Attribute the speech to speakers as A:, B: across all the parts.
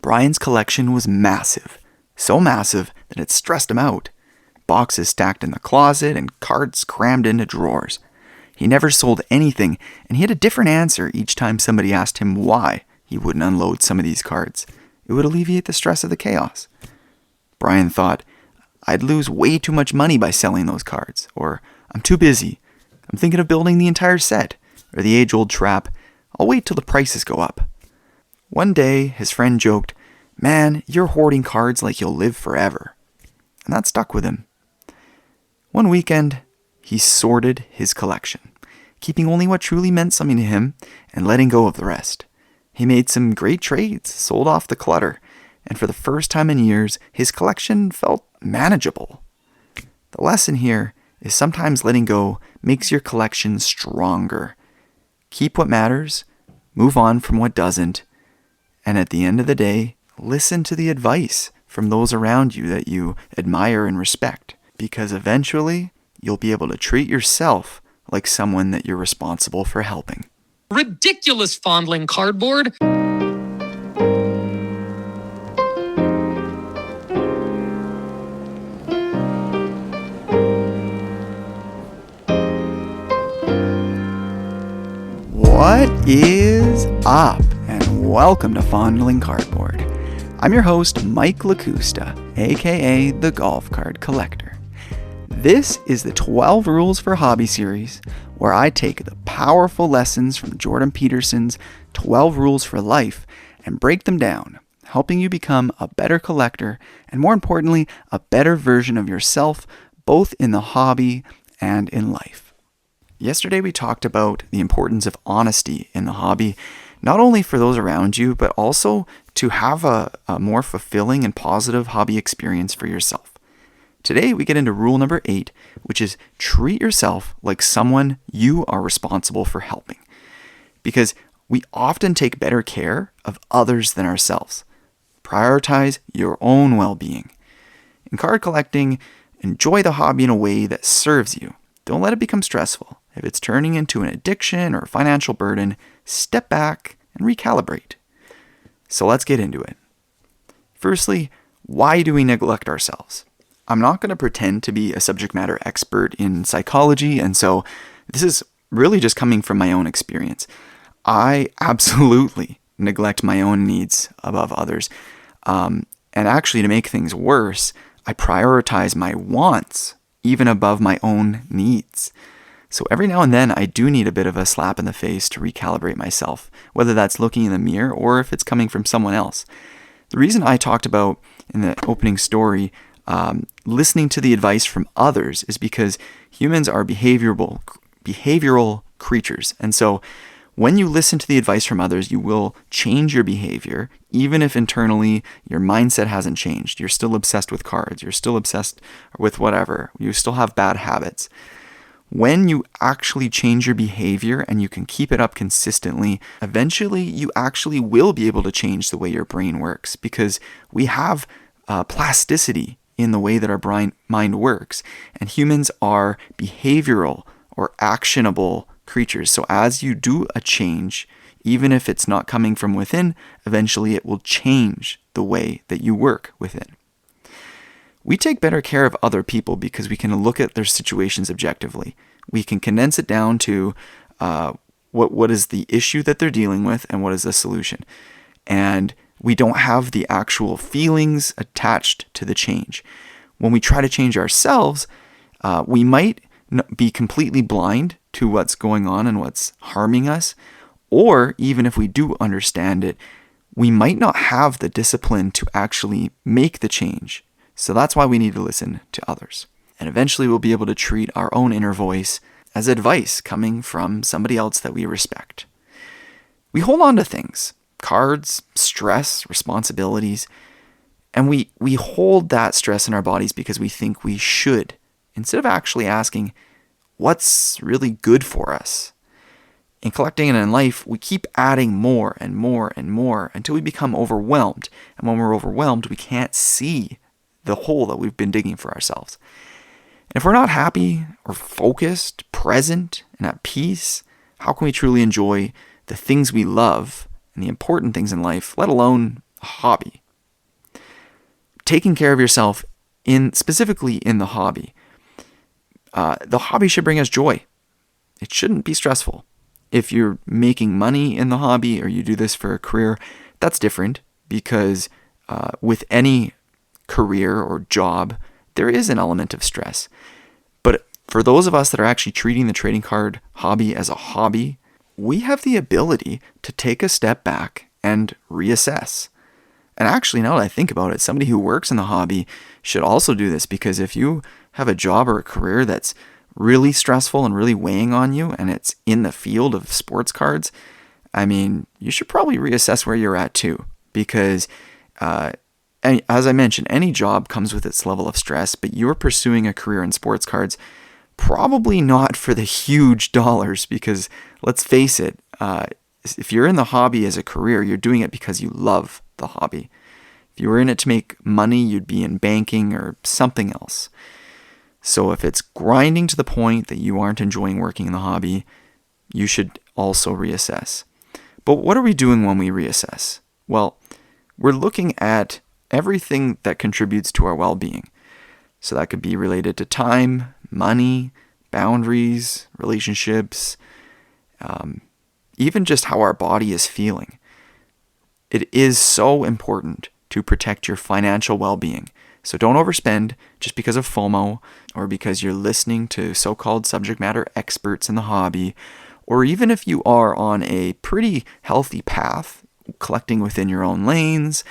A: Brian's collection was massive, so massive that it stressed him out. Boxes stacked in the closet and cards crammed into drawers. He never sold anything, and he had a different answer each time somebody asked him why he wouldn't unload some of these cards. It would alleviate the stress of the chaos. Brian thought, I'd lose way too much money by selling those cards, or I'm too busy. I'm thinking of building the entire set, or the age-old trap, I'll wait till the prices go up. One day, his friend joked, Man, you're hoarding cards like you'll live forever. And that stuck with him. One weekend, he sorted his collection, keeping only what truly meant something to him and letting go of the rest. He made some great trades, sold off the clutter, and for the first time in years, his collection felt manageable. The lesson here is sometimes letting go makes your collection stronger. Keep what matters, move on from what doesn't, and at the end of the day, listen to the advice from those around you that you admire and respect, because eventually you'll be able to treat yourself like someone that you're responsible for helping.
B: Ridiculous, Fondling Cardboard!
A: What is up? And welcome to Fondling Cardboard. I'm your host, Mike Lakusta, aka the Golf Card Collector. This is the 12 Rules for Hobby series, where I take the powerful lessons from Jordan Peterson's 12 Rules for Life and break them down, helping you become a better collector and, more importantly, a better version of yourself, both in the hobby and in life. Yesterday we talked about the importance of honesty in the hobby, not only for those around you, but also to have a more fulfilling and positive hobby experience for yourself. Today we get into rule number 8, which is treat yourself like someone you are responsible for helping. Because we often take better care of others than ourselves. Prioritize your own well-being. In card collecting, enjoy the hobby in a way that serves you. Don't let it become stressful. If it's turning into an addiction or a financial burden, step back and recalibrate. So let's get into it. Firstly, why do we neglect ourselves? I'm not going to pretend to be a subject matter expert in psychology, and so this is really just coming from my own experience. I absolutely neglect my own needs above others. And actually, to make things worse, I prioritize my wants even above my own needs. So every now and then, I do need a bit of a slap in the face to recalibrate myself, whether that's looking in the mirror or if it's coming from someone else. The reason I talked about in the opening story listening to the advice from others is because humans are behavioral creatures. And so when you listen to the advice from others, you will change your behavior, even if internally your mindset hasn't changed. You're still obsessed with cards. You're still obsessed with whatever. You still have bad habits. When you actually change your behavior and you can keep it up consistently, eventually you actually will be able to change the way your brain works, because we have plasticity in the way that our mind works. And humans are behavioral or actionable creatures. So as you do a change, even if it's not coming from within, eventually it will change the way that you work within. We take better care of other people because we can look at their situations objectively. We can condense it down to what is the issue that they're dealing with and what is the solution. And we don't have the actual feelings attached to the change. When we try to change ourselves, we might be completely blind to what's going on and what's harming us. Or even if we do understand it, we might not have the discipline to actually make the change. So that's why we need to listen to others. And eventually we'll be able to treat our own inner voice as advice coming from somebody else that we respect. We hold on to things, cards, stress, responsibilities, and we hold that stress in our bodies because we think we should, instead of actually asking, what's really good for us? In collecting and in life, we keep adding more and more and more until we become overwhelmed. And when we're overwhelmed, we can't see the hole that we've been digging for ourselves. And if we're not happy or focused, present, and at peace, how can we truly enjoy the things we love and the important things in life, let alone a hobby. Taking care of yourself specifically in the hobby should bring us joy. It shouldn't be stressful. If you're making money in the hobby or you do this for a career, that's different because with any career or job, there is an element of stress. But for those of us that are actually treating the trading card hobby as a hobby, we have the ability to take a step back and reassess. And actually, now that I think about it, somebody who works in the hobby should also do this, because if you have a job or a career that's really stressful and really weighing on you and it's in the field of sports cards, I mean, you should probably reassess where you're at too, because as I mentioned, any job comes with its level of stress, but you're pursuing a career in sports cards, probably not for the huge dollars, because let's face it, if you're in the hobby as a career, you're doing it because you love the hobby. If you were in it to make money, you'd be in banking or something else. So if it's grinding to the point that you aren't enjoying working in the hobby, you should also reassess. But what are we doing when we reassess? Well, we're looking at everything that contributes to our well-being. So that could be related to time, money, boundaries, relationships, even just how our body is feeling. It is so important to protect your financial well-being. So don't overspend just because of FOMO or because you're listening to so-called subject matter experts in the hobby, or even if you are on a pretty healthy path, collecting within your own lanes,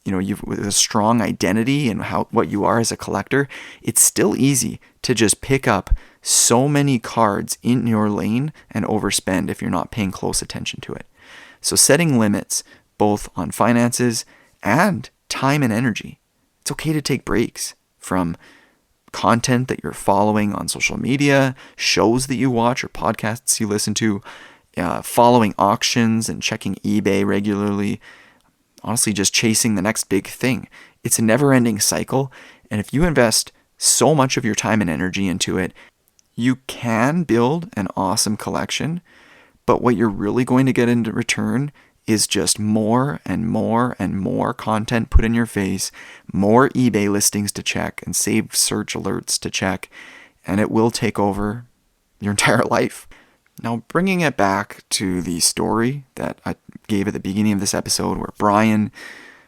A: you've with a strong identity and what you are as a collector, it's still easy to just pick up so many cards in your lane and overspend if you're not paying close attention to it. So setting limits both on finances and time and energy. It's okay to take breaks from content that you're following on social media, shows that you watch or podcasts you listen to, following auctions and checking eBay regularly. Honestly, just chasing the next big thing. It's a never-ending cycle, and if you invest so much of your time and energy into it, you can build an awesome collection, but what you're really going to get in return is just more and more and more content put in your face, more eBay listings to check and saved search alerts to check, and it will take over your entire life. Now, bringing it back to the story that I gave at the beginning of this episode, where Brian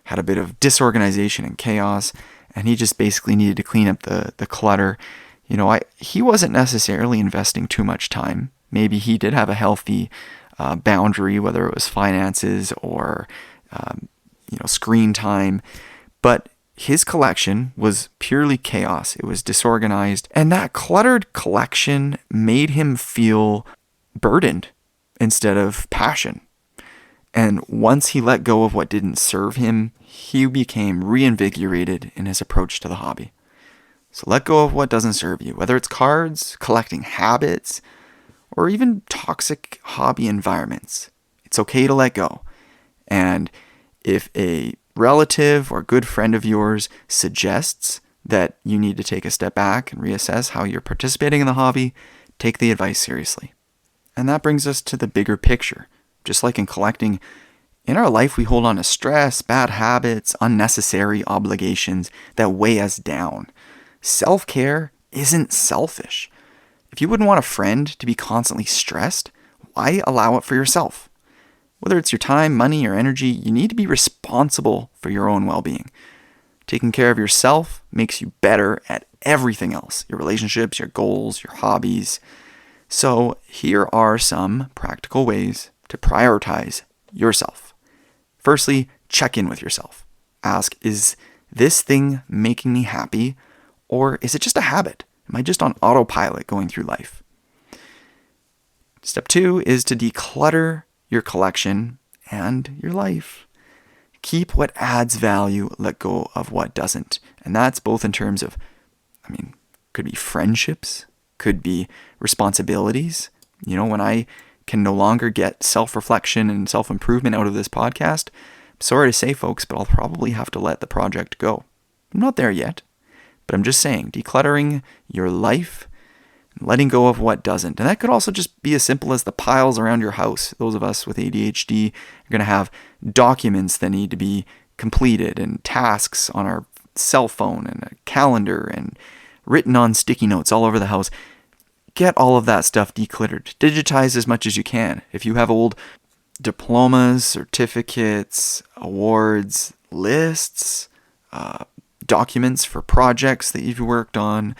A: had a bit of disorganization and chaos, and he just basically needed to clean up the clutter. He wasn't necessarily investing too much time. Maybe he did have a healthy boundary, whether it was finances or screen time, but his collection was purely chaos. It was disorganized, and that cluttered collection made him feel burdened instead of passion. And once he let go of what didn't serve him, he became reinvigorated in his approach to the hobby. So let go of what doesn't serve you, whether it's cards, collecting habits, or even toxic hobby environments. It's okay to let go. And if a relative or good friend of yours suggests that you need to take a step back and reassess how you're participating in the hobby, take the advice seriously. And that brings us to the bigger picture. Just like in collecting, in our life we hold on to stress, bad habits, unnecessary obligations that weigh us down. Self-care isn't selfish. If you wouldn't want a friend to be constantly stressed, why allow it for yourself? Whether it's your time, money, or energy, you need to be responsible for your own well-being. Taking care of yourself makes you better at everything else, your relationships, your goals, your hobbies. So here are some practical ways to prioritize yourself. Firstly, check in with yourself. Ask, is this thing making me happy, or is it just a habit? Am I just on autopilot going through life? Step 2 is to declutter your collection and your life. Keep what adds value, let go of what doesn't. And that's both in terms of, could be friendships, could be responsibilities. When I can no longer get self-reflection and self-improvement out of this podcast, I'm sorry to say, folks, but I'll probably have to let the project go. I'm not there yet, but I'm just saying, decluttering your life letting go of what doesn't. And that could also just be as simple as the piles around your house. Those of us with ADHD are going to have documents that need to be completed and tasks on our cell phone and a calendar and written on sticky notes all over the house. Get all of that stuff decluttered. Digitize as much as you can. If you have old diplomas, certificates, awards, lists, documents for projects that you've worked on,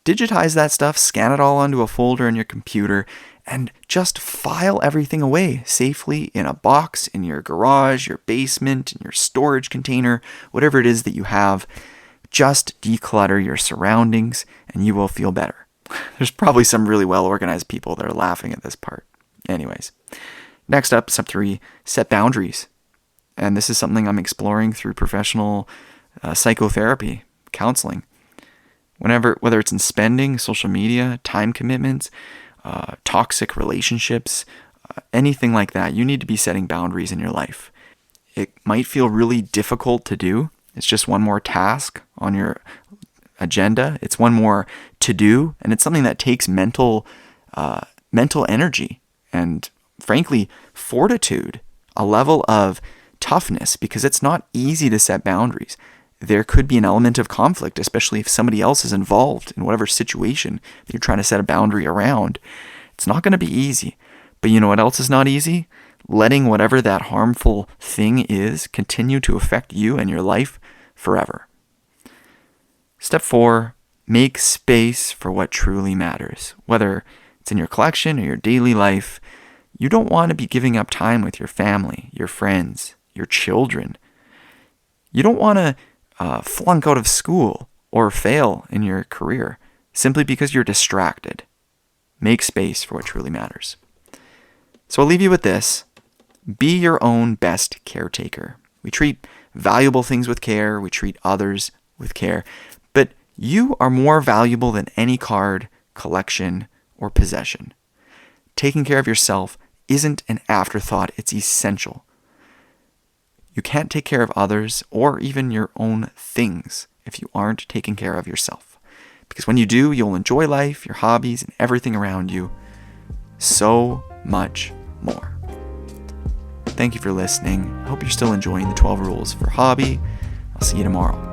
A: digitize that stuff, scan it all onto a folder in your computer, and just file everything away safely in a box in your garage, your basement, in your storage container, whatever it is that you have. Just declutter your surroundings and you will feel better. There's probably some really well-organized people that are laughing at this part. Anyways, next up, step 3, set boundaries. And this is something I'm exploring through professional psychotherapy, counseling. Whether it's in spending, social media, time commitments, toxic relationships, anything like that, you need to be setting boundaries in your life. It might feel really difficult to do. It's just one more task on your agenda. It's one more to do, and it's something that takes mental energy and, frankly, fortitude, a level of toughness, because it's not easy to set boundaries. There could be an element of conflict, especially if somebody else is involved in whatever situation that you're trying to set a boundary around. It's not going to be easy. But you know what else is not easy? Letting whatever that harmful thing is continue to affect you and your life forever. Step 4, make space for what truly matters. Whether it's in your collection or your daily life, you don't want to be giving up time with your family, your friends, your children. You don't want to flunk out of school or fail in your career simply because you're distracted. Make space for what truly matters. So I'll leave you with this. Be your own best caretaker. We treat valuable things with care. We treat others with care. But you are more valuable than any card, collection, or possession. Taking care of yourself isn't an afterthought. It's essential. You can't take care of others or even your own things if you aren't taking care of yourself. Because when you do, you'll enjoy life, your hobbies, and everything around you so much more. Thank you for listening. I hope you're still enjoying the 12 rules for hobby. I'll see you tomorrow.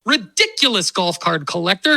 B: Ridiculous golf card collector.